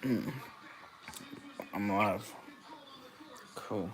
I'm alive. Cool.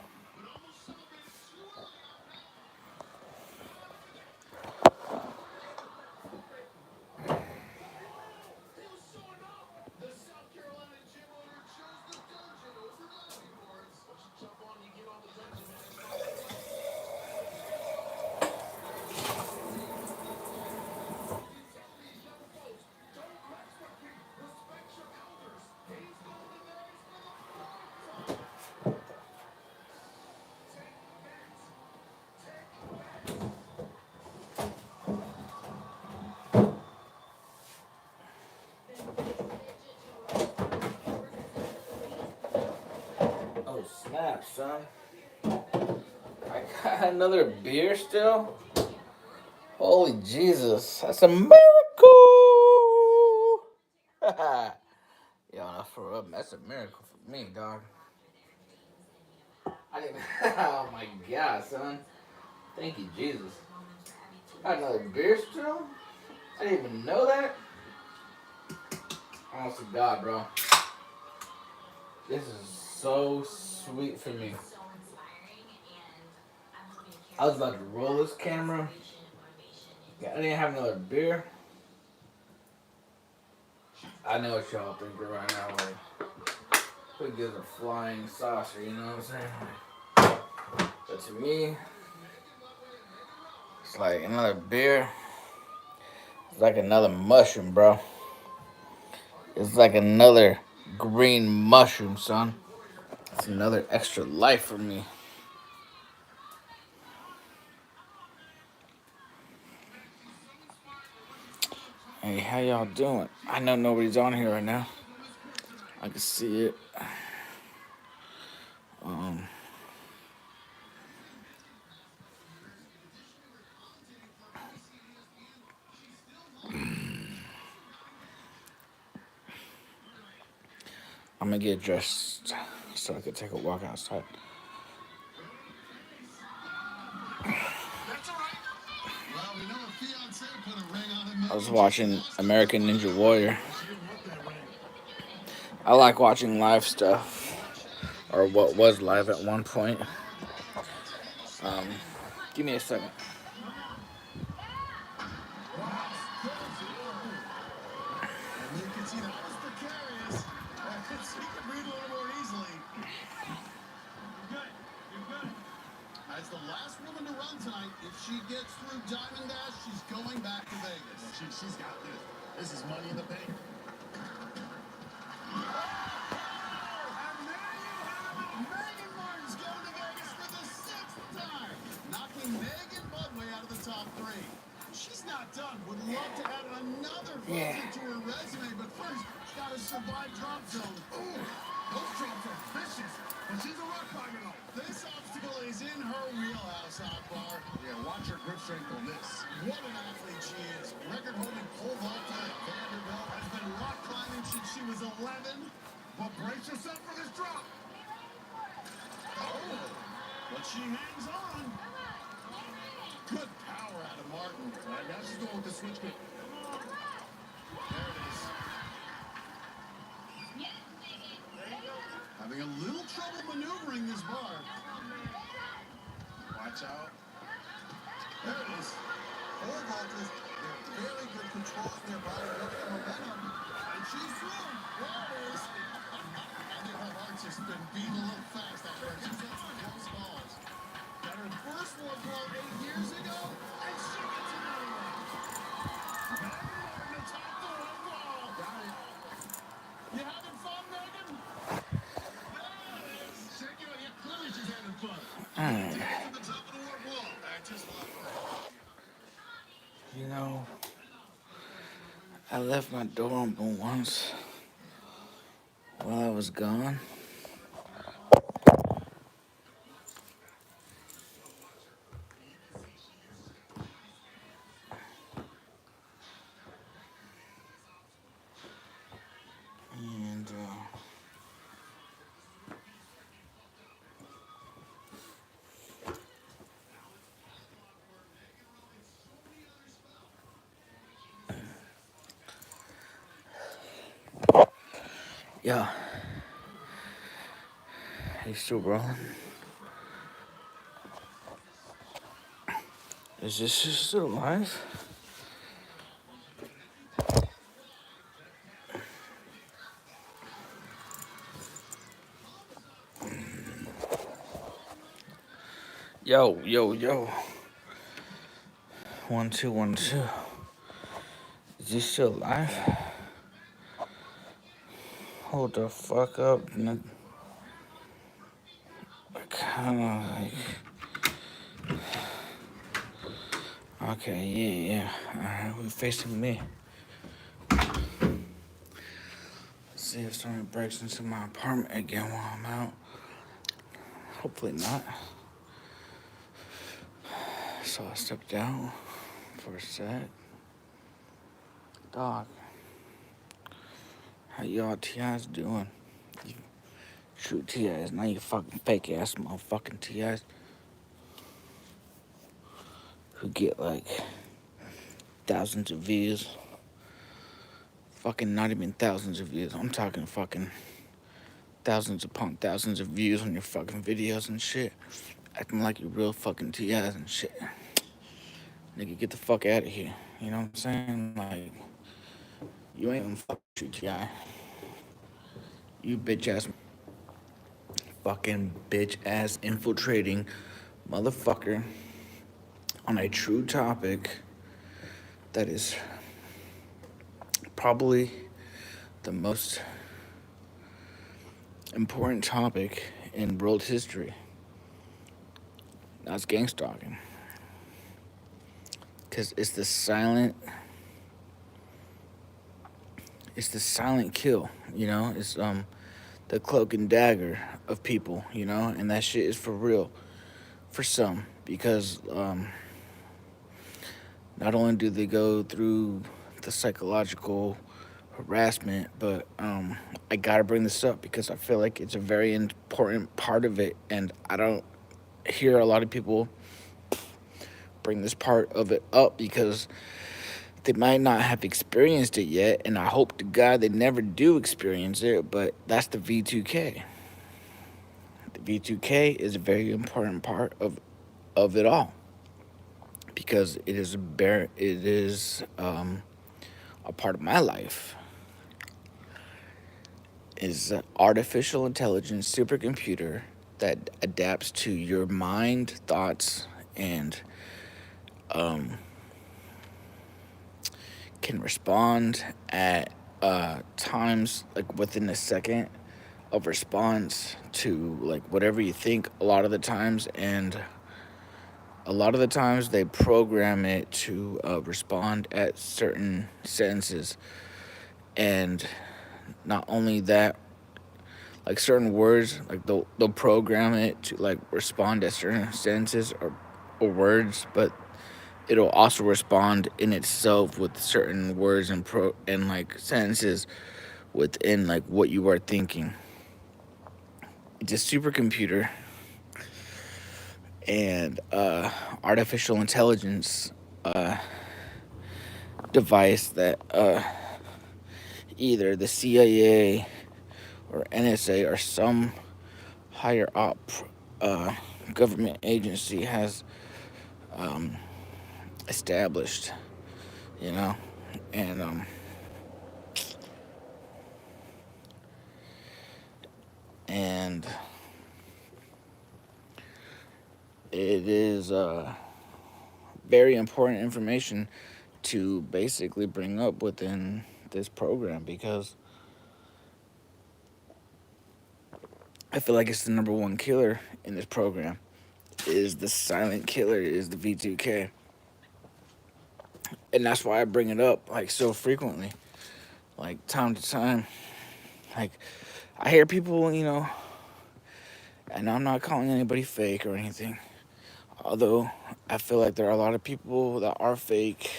Oh snap, son! I got another beer still. Holy Jesus, that's a miracle! Yo, no, for real, that's a miracle for me, dog. I didn't. Oh my God, son! Thank you, Jesus. Got another beer still. I didn't even know that. Honest to God, bro. This is so sweet for me. I was about to roll this camera. Yeah, I didn't have another beer. I know what y'all thinking right now. Like, who gives a flying saucer? You know what I'm saying? But to me, it's like another beer. It's like another mushroom, bro. It's like another green mushroom, son. It's another extra life for me. Hey, how y'all doing? I know nobody's on here right now. I can see it. Um, I'm gonna get dressed so I can take a walk outside. I was watching American Ninja Warrior. I like watching live stuff, or what was live at one point. Give me a second. As the last woman to run tonight, if she gets through Diamond Dash, she's going back to Vegas. She's got this. This is Money in the Bank. Megan Martin's going to Vegas for the 6th time, knocking Megan Budway out of the top 3. She's not done. Would love to add another facet to her resume, but first, she's got to survive drop zone. Ooh, those drops are vicious, but she's a rock climber though. This obstacle is in her wheelhouse, Akbar. Yeah, watch her grip strength on this. What an athlete she is. Record-holding pole vaulter at Vanderbilt, has been rock climbing since she was 11. But brace yourself for this drop. Oh, but she hangs on. Good power out of Martin. And now she's going with the switch kick. There it is. Having a little trouble maneuvering this bar. Watch out. There it is. Pole vaulters, they're very good control of their body, working the momentum. And she's through. There it is. I think her heart's just been beating a little fast out there. She's got some close calls. Got her first one blow 8 years ago, and she gets another one. Megan Martin atop the one wall. Got it. You having fun, Megan? There it is. Check it out. Yeah, clearly she's having fun. To the top of the one wall. I just love her. You know, I left my door open once while I was gone. And Yeah. Hey, still rolling? Is this still live? Yo, yo, yo. 1 2 1 2. Is this still live? Hold the fuck up. Kinda like. Okay, yeah. Alright, we're facing me. Let's see if somebody breaks into my apartment again while I'm out. Hopefully not. So I stepped out for a sec. Dog, how y'all TIs doing? You true TIs, not you fucking fake ass motherfucking TIs who get like thousands of views. Fucking not even thousands of views. I'm talking fucking thousands upon thousands of views on your fucking videos and shit. Acting like you real fucking TIs and shit. Nigga, get the fuck out of here. You know what I'm saying? Like, you ain't even fucking true TI. You bitch ass, fucking bitch ass infiltrating motherfucker on a true topic that is probably the most important topic in world history. That's gang stalking. Cause it's the silent kill, you know? It's the cloak and dagger of people, you know, and that shit is for real for some because not only do they go through the psychological harassment, but I gotta bring this up because I feel like it's a very important part of it, and I don't hear a lot of people bring this part of it up because they might not have experienced it yet, and I hope to God they never do experience it, but that's the V2K. The V2K is a very important part of it all because it is a part of my life. Is an artificial intelligence supercomputer that adapts to your mind, thoughts, and can respond at times like within a second of response to like whatever you think a lot of the times, and a lot of the times they program it to respond at certain sentences, and not only that, like certain words, like they'll program it to like respond at certain sentences or words, but it'll also respond in itself with certain words and like sentences within like what you are thinking. It's a supercomputer and artificial intelligence device that either the CIA or NSA or some higher up government agency has established, you know, and and it is very important information to basically bring up within this program because I feel like it's the number one killer in this program. Is the silent killer is the V2K, and that's why I bring it up like so frequently, like time to time. Like I hear people, you know, and I'm not calling anybody fake or anything. Although I feel like there are a lot of people that are fake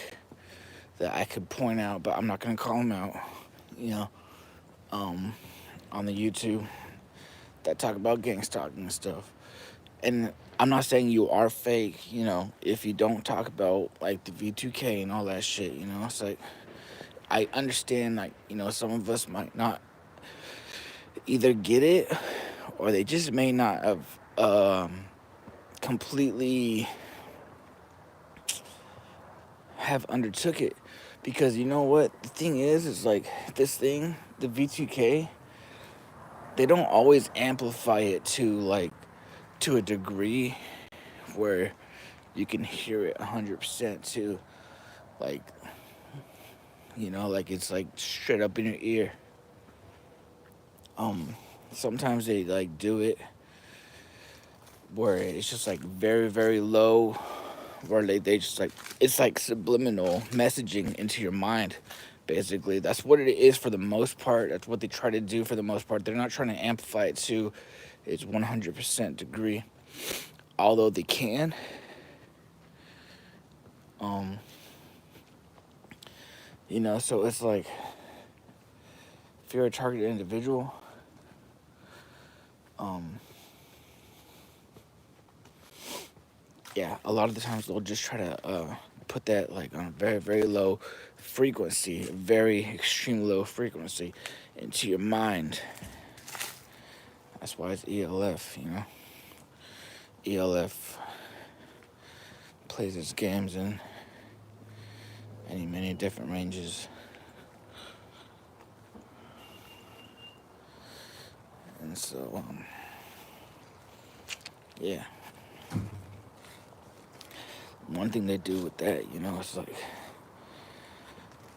that I could point out, but I'm not gonna call them out. You know, on the YouTube that talk about gang stalking and stuff. And I'm not saying you are fake, you know, if you don't talk about like the V2K and all that shit, you know. It's like I understand like, you know, some of us might not either get it or they just may not have completely have undertook it. Because you know what the thing is like this thing, the V2K, they don't always amplify it to like to a degree where you can hear it 100% to like, like it's like straight up in your ear. um Sometimes they like do it where it's just like very very low, where they just like it's like subliminal messaging into your mind. Basically that's what it is for the most part. That's what they try to do for the most part. They're not trying to amplify it to its 100% degree, although they can. um so it's like if you're a targeted individual, um yeah, a lot of the times they'll just try to put that like on a very very low frequency, very extreme low frequency into your mind. That's why it's ELF. ELF plays its games in many different ranges. And so yeah, one thing they do with that, it's like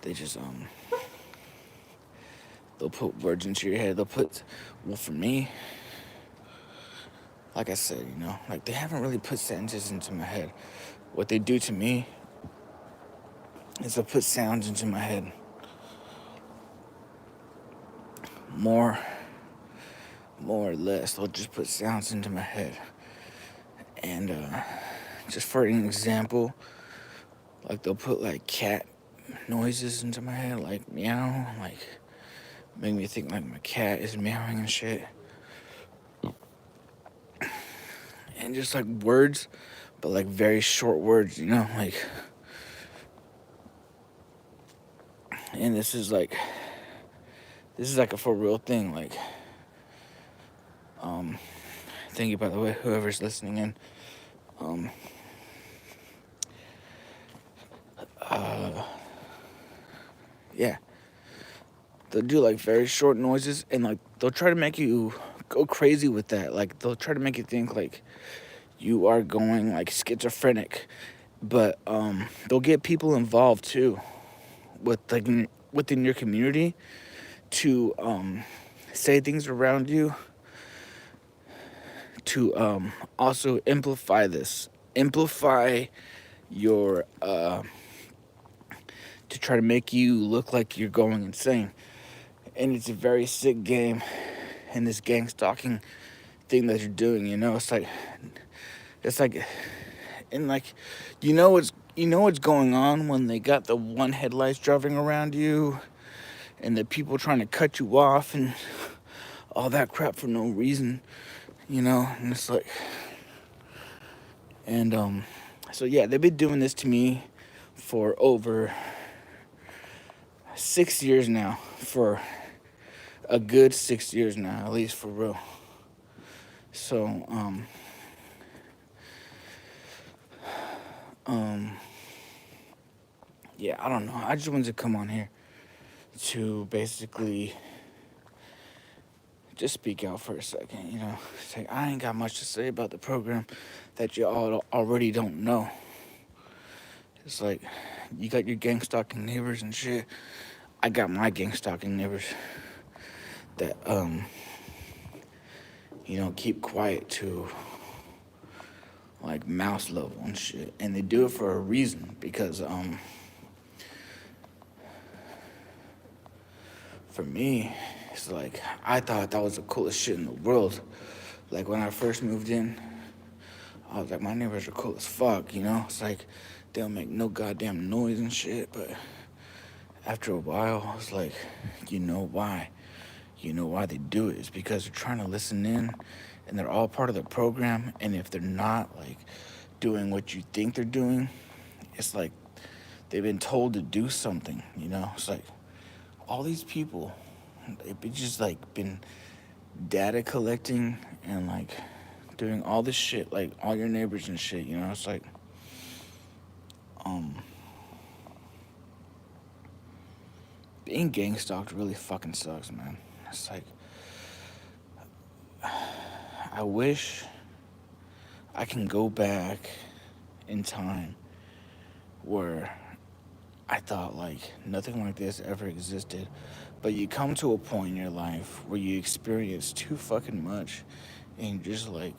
they just they'll put words into your head. They'll put, well, for me, like I said, like they haven't really put sentences into my head. What they do to me is they'll put sounds into my head. More or less, they'll just put sounds into my head. And just for an example, like they'll put like cat noises into my head, like meow, like make me think like my cat is meowing and shit. And just like words, but like very short words, like. And this is like a for real thing. Like, thank you, by the way, whoever's listening in. Um, yeah, they'll do like very short noises, and like they'll try to make you go crazy with that. Like they'll try to make you think like you are going like schizophrenic, but they'll get people involved too, with like within your community, to say things around you, to also amplify your to try to make you look like you're going insane. And it's a very sick game. And this gang stalking thing that you're doing, it's like and like what's going on when they got the one headlights driving around you, and the people trying to cut you off and all that crap for no reason, and it's like, and so yeah, they've been doing this to me for over 6 years now, for a good 6 years now, at least, for real. So yeah, I don't know, I just wanted to come on here to basically just speak out for a second. Say I ain't got much to say about the program that you all already don't know. It's like you got your gang stalking neighbors and shit. I got my gang stalking neighbors that keep quiet to like mouse level and shit, and they do it for a reason, because for me, it's like I thought that was the coolest shit in the world. Like when I first moved in, I was like, my neighbors are cool as fuck, It's like they don't make no goddamn noise and shit. But after a while, I was like, you know why? You know why they do it? It's because they're trying to listen in, and they're all part of the program. And if they're not like doing what you think they're doing, it's like they've been told to do something. It's like all these people, they've just like been data collecting and like doing all this shit, like all your neighbors and shit. You know, it's like um being gang stalked really fucking sucks, man. It's like I wish I can go back in time where I thought like nothing like this ever existed. But you come to a point in your life where you experience too fucking much and you're just like,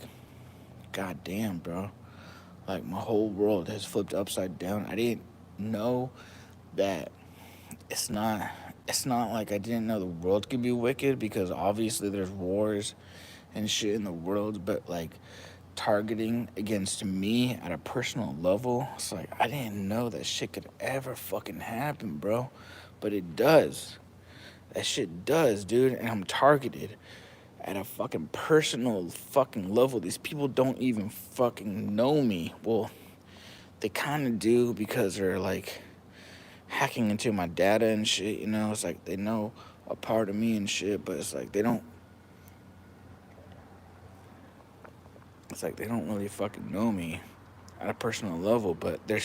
God damn, bro. Like my whole world has flipped upside down. I didn't know that it's not it's not like I didn't know the world could be wicked, because obviously there's wars and shit in the world, but like targeting against me at a personal level, it's like I didn't know that shit could ever fucking happen, bro. But it does. That shit does, dude, and I'm targeted at a fucking personal fucking level. These people don't even fucking know me. Well, they kind of do because they're like hacking into my data and shit, you know? It's like they know a part of me and shit, but it's like they don't really fucking know me at a personal level, but their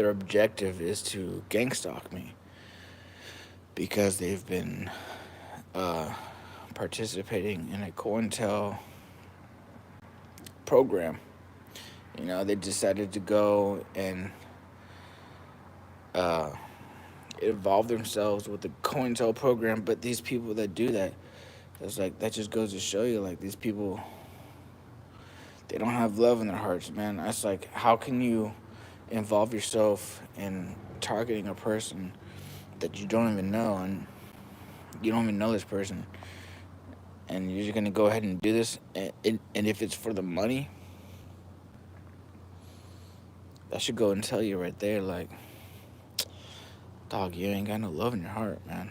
objective is to gang stalk me because they've been uh, participating in a COINTEL program. You know, they decided to go and uh, involve themselves with the COINTEL program, but these people that do that, it's like that just goes to show you, like these people, they don't have love in their hearts, man. It's like, how can you involve yourself in targeting a person that you don't even know, and you don't even know this person, and you're just gonna go ahead and do this, and if it's for the money, that should go and tell you right there, like, dog, you ain't got no love in your heart, man.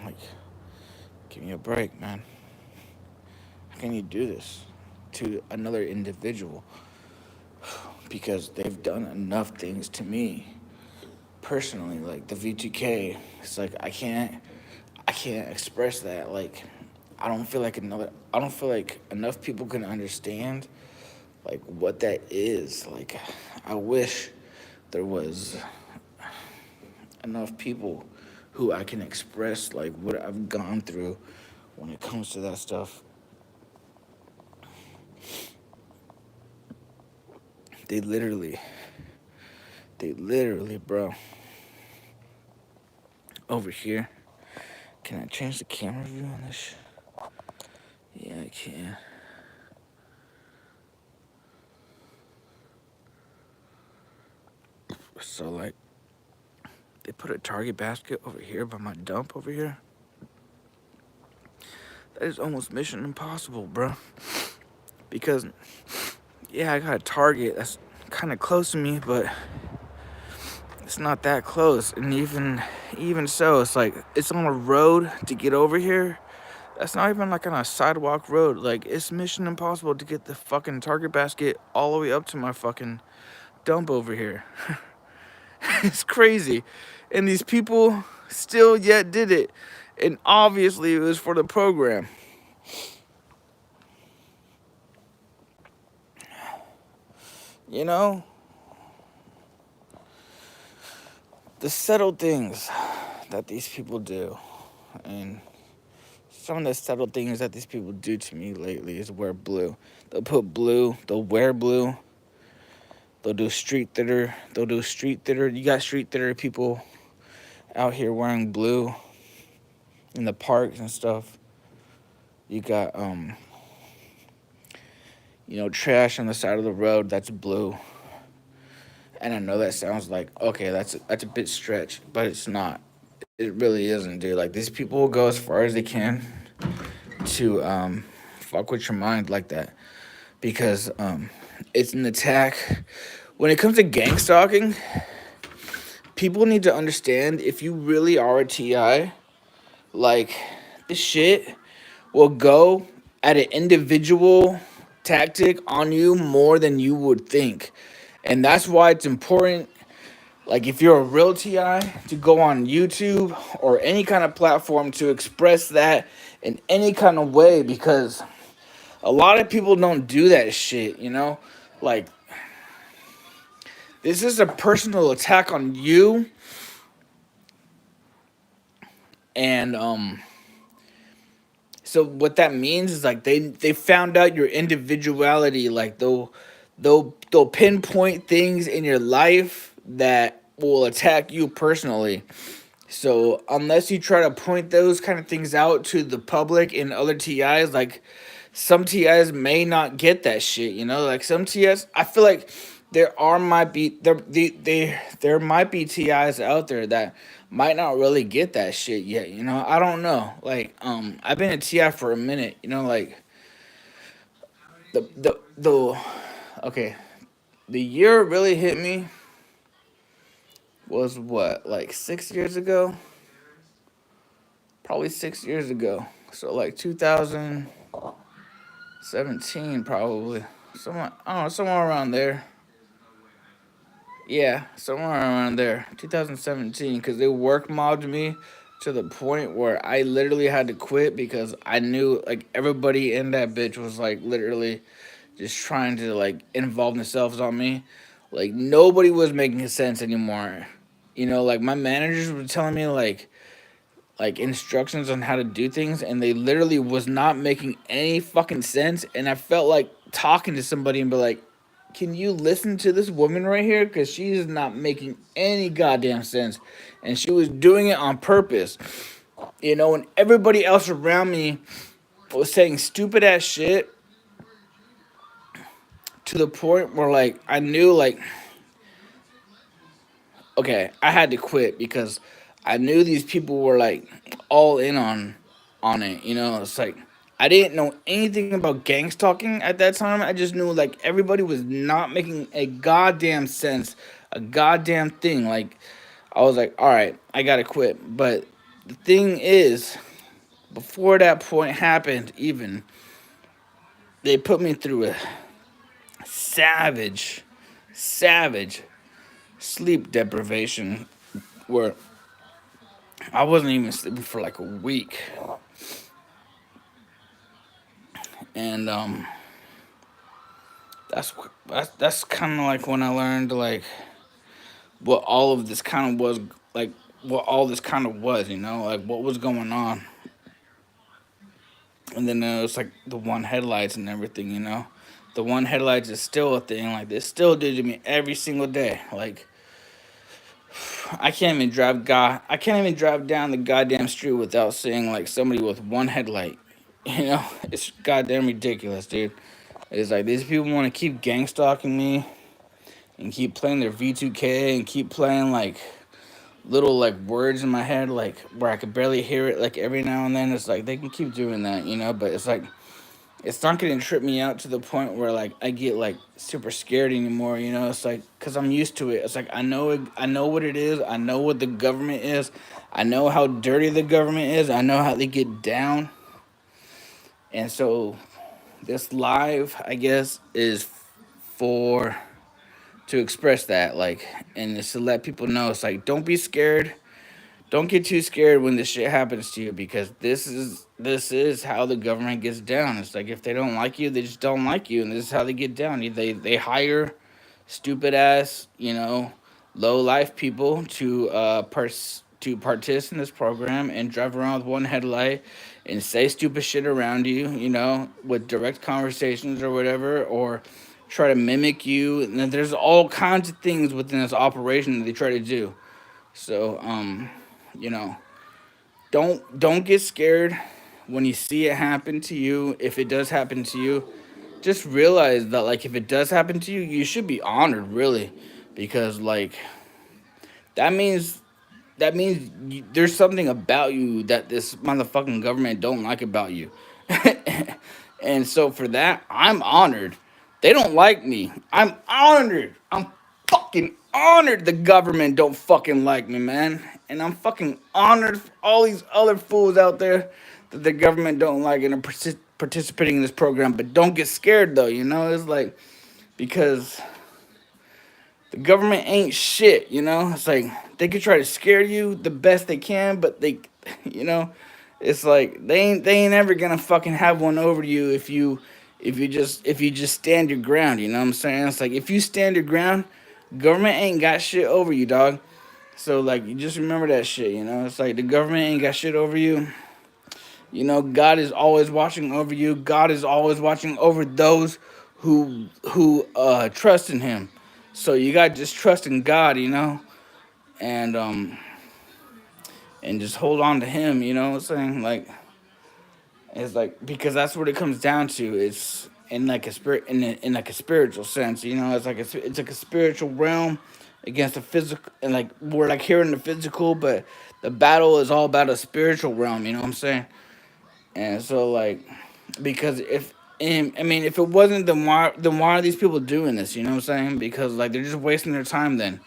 Like, give me a break, man. How can you do this to another individual? Because they've done enough things to me personally, like the V2K. It's like I can't express that. Like, I don't feel like enough people can understand like what that is. Like, I wish there was enough people who I can express like what I've gone through when it comes to that stuff. They literally, bro, over here. Can I change the camera view on this? Yeah, I can. So like, they put a Target basket over here by my dump over here. That is almost mission impossible, bro. Because, yeah, I got a Target that's kind of close to me, but it's not that close. And even so, it's like it's on a road to get over here. That's not even like on a sidewalk road. Like, it's mission impossible to get the fucking Target basket all the way up to my fucking dump over here. It's crazy. And these people still yet did it. And obviously it was for the program. You know? The subtle things that these people do. And some of the subtle things that these people do to me lately is wear blue. They'll wear blue. They'll do street theater. You got street theater people out here wearing blue in the parks and stuff. You got trash on the side of the road that's blue. And I know that sounds like, okay, that's a bit stretch, but it's not. It really isn't, dude. Like, these people will go as far as they can to fuck with your mind like that, because it's an attack. When it comes to gang stalking, people need to understand, if you really are a TI, like, this shit will go at an individual tactic on you more than you would think. And that's why it's important Like if you're a real TI, to go on YouTube or any kind of platform to express that in any kind of way, because a lot of people don't do that shit, you know? Like this is a personal attack on you, and so what that means is like they found out your individuality. Like they'll pinpoint things in your life that will attack you personally. So unless you try to point those kind of things out to the public and other TIs, like some TIs may not get that shit, you know? Like some TIs, I feel like there might be TIs out there that might not really get that shit yet, you know? I don't know. Like I've been a TI for a minute, you know, like the okay, the year it really hit me was what, like 6 years ago? Probably 6 years ago. So like 2017, probably. Somewhere, I don't know, somewhere around there. Yeah, somewhere around there. 2017, because they work mobbed me to the point where I literally had to quit because I knew like everybody in that bitch was like literally just trying to like involve themselves on me. Like nobody was making sense anymore. You know, like my managers were telling me like instructions on how to do things, and they literally was not making any fucking sense, and I felt like talking to somebody and be like, can you listen to this woman right here, because she is not making any goddamn sense, and she was doing it on purpose, you know, and everybody else around me was saying stupid ass shit to the point where like I knew like, okay, I had to quit because I knew these people were like all in on it. You know, it's like I didn't know anything about gang stalking at that time. I just knew like everybody was not making a goddamn sense, a goddamn thing. Like I was like, all right, I gotta quit. But the thing is, before that point happened, even they put me through a savage, savage sleep deprivation where I wasn't even sleeping for like a week, and that's kind of like when I learned like what all of this kind of was, like what all this kind of was, you know, like what was going on, and then it was like the one headlights and everything, you know, the one headlights is still a thing, like they still do to me every single day, like I can't even drive down the goddamn street without seeing like somebody with one headlight. You know, it's goddamn ridiculous, dude. It's like these people want to keep gang stalking me and keep playing their V2K and keep playing like little like words in my head like where I could barely hear it like every now and then. It's like they can keep doing that, you know, but it's like it's not gonna trip me out to the point where like I get like super scared anymore. You know, it's like because I'm used to it. It's like I know what it is. I know what the government is. I know how dirty the government is. I know how they get down. And so this live, I guess, is for to express that, like, and it's to let people know. It's like don't be scared. Don't get too scared when this shit happens to you, because this is how the government gets down. It's like if they don't like you, they just don't like you, and this is how they get down. They hire stupid ass, you know, low life people to participate in this program and drive around with one headlight and say stupid shit around you, you know, with direct conversations or whatever, or try to mimic you. And then there's all kinds of things within this operation that they try to do. So, you know, don't get scared when you see it happen to you. If it does happen to you, just realize that like if it does happen to you, you should be honored, really, because like that means there's something about you that this motherfucking government don't like about you. And so for that, I'm honored. They don't like me. I'm honored. I'm fucking honored the government don't fucking like me, man. And I'm fucking honored for all these other fools out there that the government don't like and are participating in this program. But don't get scared though, you know? It's like because The government ain't shit, you know? It's like they could try to scare you the best they can, but they you know, it's like they ain't ever gonna fucking have one over you if you just stand your ground, you know what I'm saying? It's like if you stand your ground, government ain't got shit over you, dog. So like you just remember that shit, you know? It's like the government ain't got shit over you. You know, God is always watching over you. God is always watching over those who trust in him. So you got to just trust in God, you know, and um and just hold on to him, you know what I'm saying? Like it's like because that's what it comes down to. It's in like a spirit in like a spiritual sense, you know. It's like a spiritual realm against the physical, and like we're like here in the physical, but the battle is all about a spiritual realm. You know what I'm saying? And so like because if and, I mean if it wasn't then why are these people doing this? You know what I'm saying? Because like they're just wasting their time. Then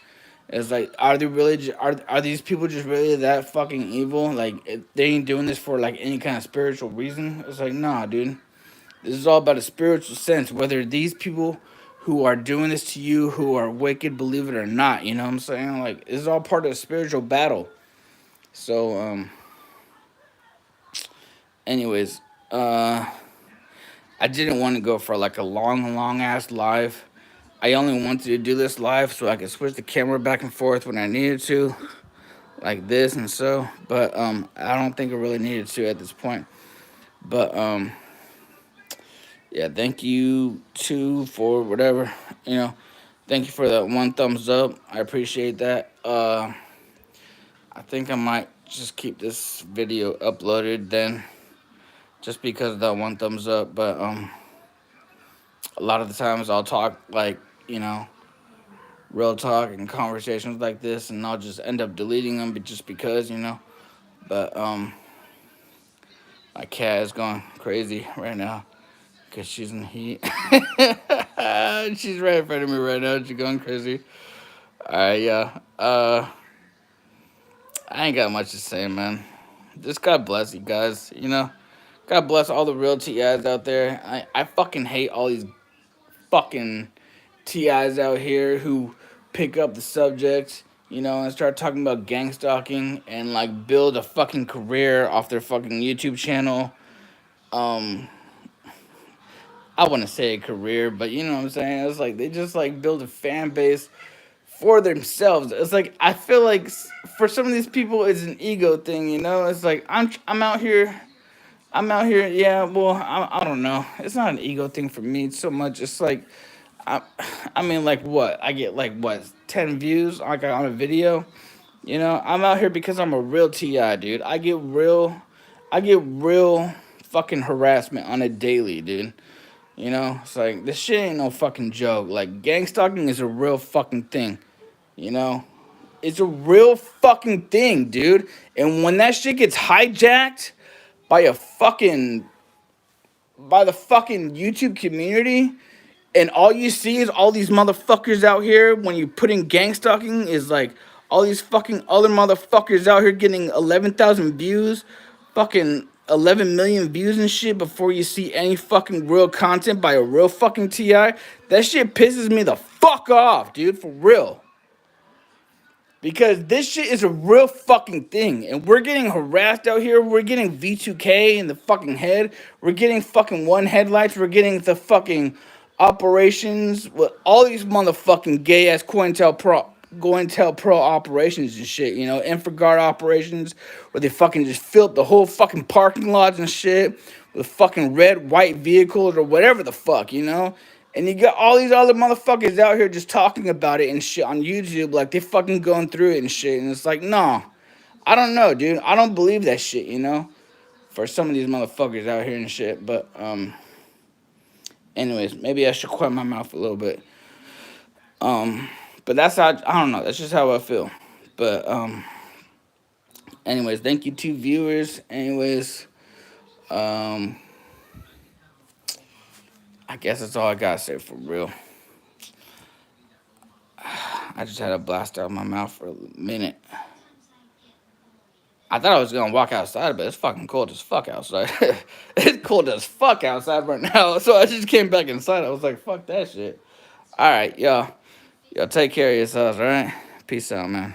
it's like are they really are these people just really that fucking evil? Like they ain't doing this for like any kind of spiritual reason. It's like nah, dude. This is all about a spiritual sense. Whether these people who are doing this to you who are wicked believe it or not, you know what I'm saying? Like this is all part of a spiritual battle. So anyways, uh I didn't want to go for like a long ass live. I only wanted to do this live so I could switch the camera back and forth when I needed to, like this and so. But I don't think I really needed to at this point. But yeah, thank you too for whatever you know. Thank you for that one thumbs up. I appreciate that. I think I might just keep this video uploaded then, just because of that one thumbs up. But a lot of the times I'll talk like you know real talk and conversations like this, and I'll just end up deleting them, but just because, you know. But my cat is going crazy right now because she's in heat. She's right in front of me right now. She's going crazy. All right, yeah. I ain't got much to say, man. Just God bless you guys. You know, God bless all the real TIs out there. I fucking hate all these fucking TIs out here who pick up the subject, you know, and start talking about gang stalking and like build a fucking career off their fucking YouTube channel. Um, I wouldn't say a career, but you know what I'm saying? It's like they just like build a fan base for themselves. It's like I feel like for some of these people, it's an ego thing, you know. It's like I'm out here. I'm out here. Yeah, well, I don't know. It's not an ego thing for me so much. It's like I, I mean, like what? I get like what 10 views like on a video. You know, I'm out here because I'm a real Ti, dude. I get real fucking harassment on a daily, dude. You know, it's like this shit ain't no fucking joke. Like gang stalking is a real fucking thing. You know, it's a real fucking thing, dude. And when that shit gets hijacked by a fucking by the fucking YouTube community, and all you see is all these motherfuckers out here when you put in gang stalking is like all these fucking other motherfuckers out here getting 11,000 views, fucking 11 million views and shit before you see any fucking real content by a real fucking TI. That shit pisses me the fuck off, dude, for real. Because this shit is a real fucking thing. And we're getting harassed out here. We're getting V2K in the fucking head. We're getting fucking one headlights. We're getting the fucking operations with all these motherfucking gay ass COINTELPRO operations and shit, you know, InfraGard operations where they fucking just filled the whole fucking parking lots and shit with fucking red, white vehicles or whatever the fuck, you know? And you got all these other motherfuckers out here just talking about it and shit on YouTube, like they fucking going through it and shit. And it's like, nah, I don't know, dude. I don't believe that shit, you know? For some of these motherfuckers out here and shit. But, anyways, maybe I should quiet my mouth a little bit. But that's how, I don't know. That's just how I feel. But, anyways, thank you to viewers. Anyways, um, I guess that's all I gotta say for real. I just had a blast out of my mouth for a minute. I thought I was gonna walk outside, but it's fucking cold as fuck outside. It's cold as fuck outside right now, so I just came back inside. I was like, fuck that shit. All right, y'all. Y'all take care of yourselves, all right? Peace out, man.